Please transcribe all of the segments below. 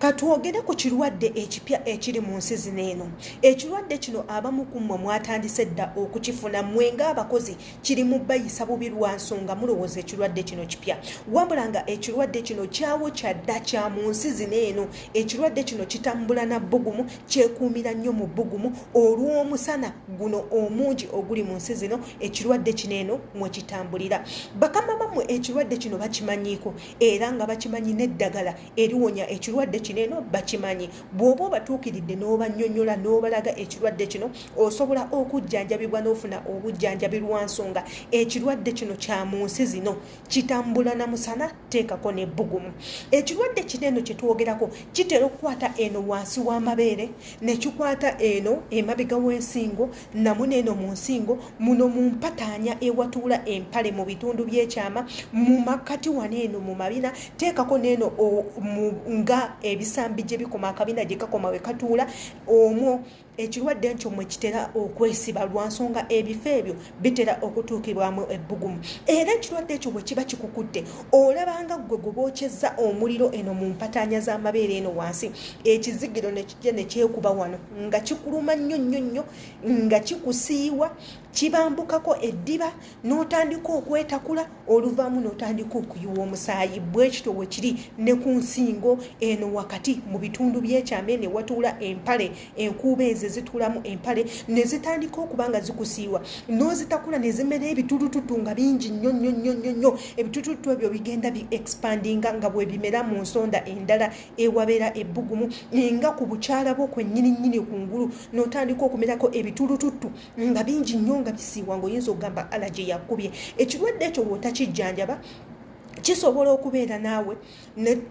Katwogere ku kirwadde ekipya ekiri mu nsi zino eno. Ekirwadde kino abamu ku mmwe mwatandise dda okukifuna mmwe ng'abakozi kiri mu bayisa bubi lwa nsonga mulowooza ekirwadde kino kipya. Wabula nga ekirwadde kino kyawo kyadda kya mu nsi zino eno. Ekirwadde kino kitambula na bbugumu, kyekuumira nnyo mu bbugumu olw'omusana guno omungi oguli mu nsi zino. Ekirwadde kino eno mwe kitambulira. Bakama bammwe ekirwadde kino bakimanyiiko era nga bakimanyi n'eddagala eriwonya ekirwadde kino eno bakimanyi. Bw'oba obatuukiridde n'obannyonnyola n'obalaga ekirwadde kino osobola okujjanjabibwa n'ofuna obujjanjabi lwa nsonga. Ekirwadde kino kya mu nsi zino kitambula na musana teekako n'ebbugumu. Ekirwadde kino eno kye twogerako kitera okukwata eno wansi w'amabeere ne kikwata eno emabega w'ensingo namu n'eno mu nsingo muno mu mpataanya ewatuula empale mu bitundu by'ekyama mu makkati wano eno mu mabina teekako n'eno nga ebisambi gye bikoma akabina gye kakoma we katuula omwo. Ekirwadde ekyo mwe kitera okwesiba lwa nsonga ebifo ebyo bitera okutuukibwamu ebbugumu. Era ekirwadde ekyo bwe kiba kikukutte olabanga ggwe gwe bookyezza omuliro eno mu mpataanya z'amabeere eno wansi, ekizigiro ne kijja ne kyekuba wano nga kikuluma nnyo nnyo nnyo, nga kikusiiwa, kibambukako eddiba n'otandika okwetakula, oluvaamu n'otandika okuyiwa omusaayi. Bwe kityo bwe kiri ne ku nsingo eno wakati mu bitundu by'ekyama eno ewatuula empale, enkuubo ezo zituulamu empale ne zitandika okuba nga zikusiiwa n'ozitakula ne zimera ebitulututu nga bingi nnyo nnyo nnyo nnyo nnyo. Ebitulututu ebyo bigenda expandinga nga bwe bimera mu nsonda endala ewabeera ebbugumu, nga ku bukyala bwo kwennyini nnyini kungulu n'otandika okumerako ebitulututu nga bingi nnyo nga bisiiwa ng'oyinza okugamba allergy yakubye. Ekirwadde ekyo bw'otakijjanjaba kisobola okubeera naawe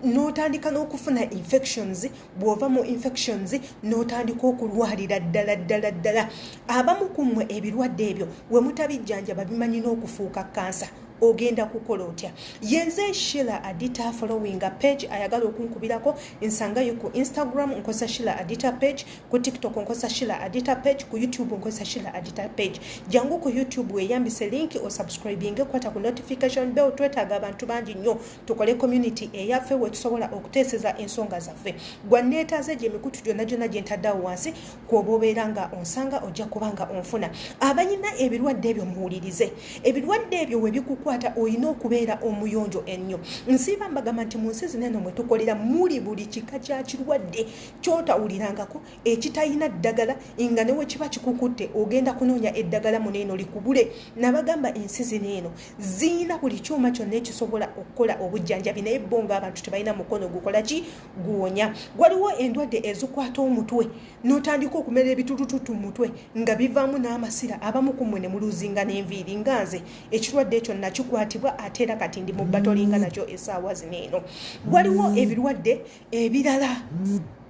n'otandika n'okufuna infections. Bw'ova mu infections n'otandika okulwalira ddala ddala ddala. Abamu ku mmwe ebirwadde ebyo we mutabijjanjaba bimanyi n'okufuuka kansa. Ogenda kukola otya? Yenze Sheila Adita following a page ayagala okunkubirako ensangayo ku Instagram nkosa Sheila Adita page, ku TikTok nkosa Sheila Adita page, ku YouTube nkosa Sheila Adita page. Jangu ku YouTube weyambise link o subscribing kwata ku notification bell. Twetaaga abantu bangi nnyo tukole community eyaffe we tusobola okuteeseza ensonga zaffe. Gwa neetaaze gye emikutu gyonna gyonna gye ntaddawo wansi kw'oba obeera nga onsanga ojja kuba nga onfuna. Abanyina ebirwadde ebyo muwulirize. Ebirwadde ebyo we bikukwata oyina okubeera omuyonjo ennyo. Nsiiba mbagamba nti mu nsi zino eno mwe tukolera muli buli kika kya kirwadde ky'otawulirangako ekitayina ddagala, nga ne we kiba kikukutte ogenda kunoonya eddagala muno eno likubule. Nabagamba ensi zino eno ziyina buli kyuma kyonna ekisobola okukola obujjanjabi naye bo ng'abantu tebalina mukono gukola ki guwonya. Waliwo endwadde ezikwata omutwe n'otandika okumera ebitulututu mu mutwe nga bivaamu n'amasira, abamu ku mmwe ne muluzinga n'enviiri. Nga nze ekirwadde ekyo nakikwatibwa ate era kati ndi mu batolinga nakyo essaawa zino eno. Waliwo ebirwadde ebirala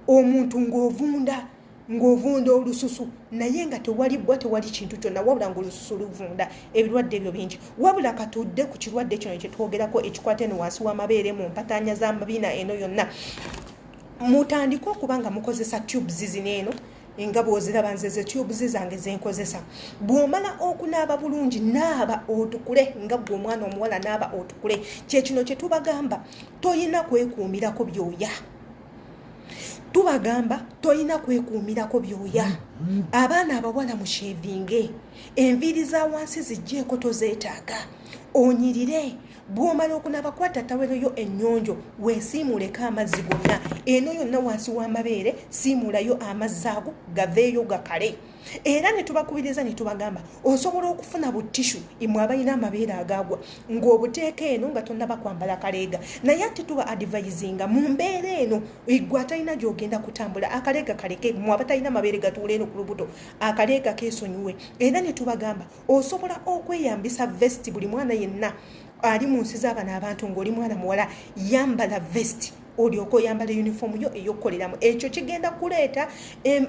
omuntu ng'ovunda olususu naye nga tewali kintu kyonna wabula ng'olususu luvunda. Ebirwadde ebyo bingi. Wabula katudde ku kirwadde kino kye twogerako ekikwata eno wansi w'amabeere mu mpataanya z'amabiina eno yonna. Mutandika okuba nga mukozesa tubes zino eno nga bw'oziraba nze ze tubes zange zenkozesa. Bw'omala okunaaba bulungi naaba otukule nga gwe omwana omuwala naaba otukule. Kyekino kye tubagamba toyina kwekuumirako byoya. Tubagamba toyina kwekuumirako byoya. Abaana abawala mushevinge, enviiri za wansi zijjeeko tozeetaaga, onyirire. Bw'omala okunaba kwata tawero yo ennyonjo weesiimuleko amazzi gonna. Eno yonna wansi w'amabeere siimulayo amazzi ago gaveeyo gakale. Era ne tubakubiriza ne tubagamba osobola okufuna butishu imwe abalina amabeere agaagwa ng'obuteeka eno nga tonnaba kwambala kaleega. Naye ate tuba advisinga mu mbeera eno igwe atalina gy'ogenda kutambula akaleega kaleke, mmwe abatalina amabeere gatuula eno ku lubuto akaleega keesonyiwe. Era ne tubagamba osobola okweyambisa vesti. Buli mwana yenna ali mu nsi z'abana abantu ng'oli mwana muwala yambala vesti olyoka oyambala uniform yo ey'okukoleramu. Ekyo kigenda kuleeta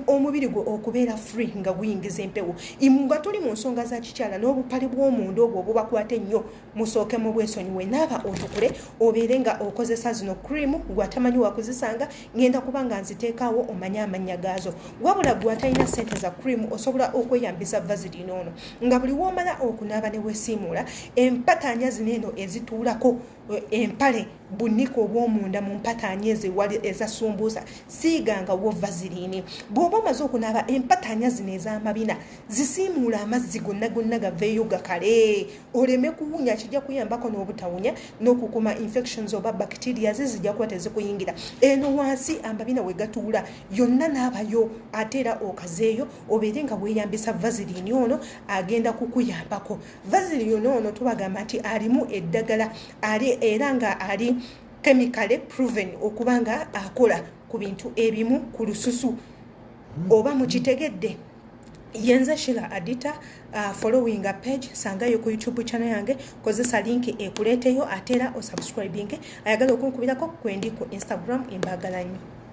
omubiri gwe okubeera free nga guyingiza empewo. Nga tuli mu nsonga za kikyala n'obupale bw'omundu obwo obubakwata ennyo musooke mu bwesonyiwe naaba otukule obeere nga okozesa zino cream. Gw'atamanyi wakuzisanga ngenda kuba nga nziteekaawo omanye amannya gaazo. Wabula gw'atalina ssente za cream osobola okweyambisa Vaseline ono nga buli w'omala okunaaba ne weesiimuula empataanya zino eno ezituulako empale buniko obw'omunda mu mpataanya eziwali ezasumbuusa siiganga wo vazirini bw'oba omaze okunaaba empataanya zino ez'amabina zisiimuula amazzi gonna gaveeyo gakale oleme kuwunya kijja kuyambako n'obutawunya n'okukuma infections oba bacteria zijja kuba tezikuyingira eno wansi amabina we gatuula yonna naabayo ate era okazeeyo obeere nga weeyambisa vazirini ono agenda kukuyambako vazirini ono tubagamba nti alimu eddagala era nga ali chemically proven okuba nga akola ku bintu ebimu ku lususu oba mukitegedde yenza Sheila Adita following a page sangayo ku YouTube channel yange kozesa link ekuleeteyo ate era osubscribing ayagala okunkubirako kwendi ku Instagram embagalanyo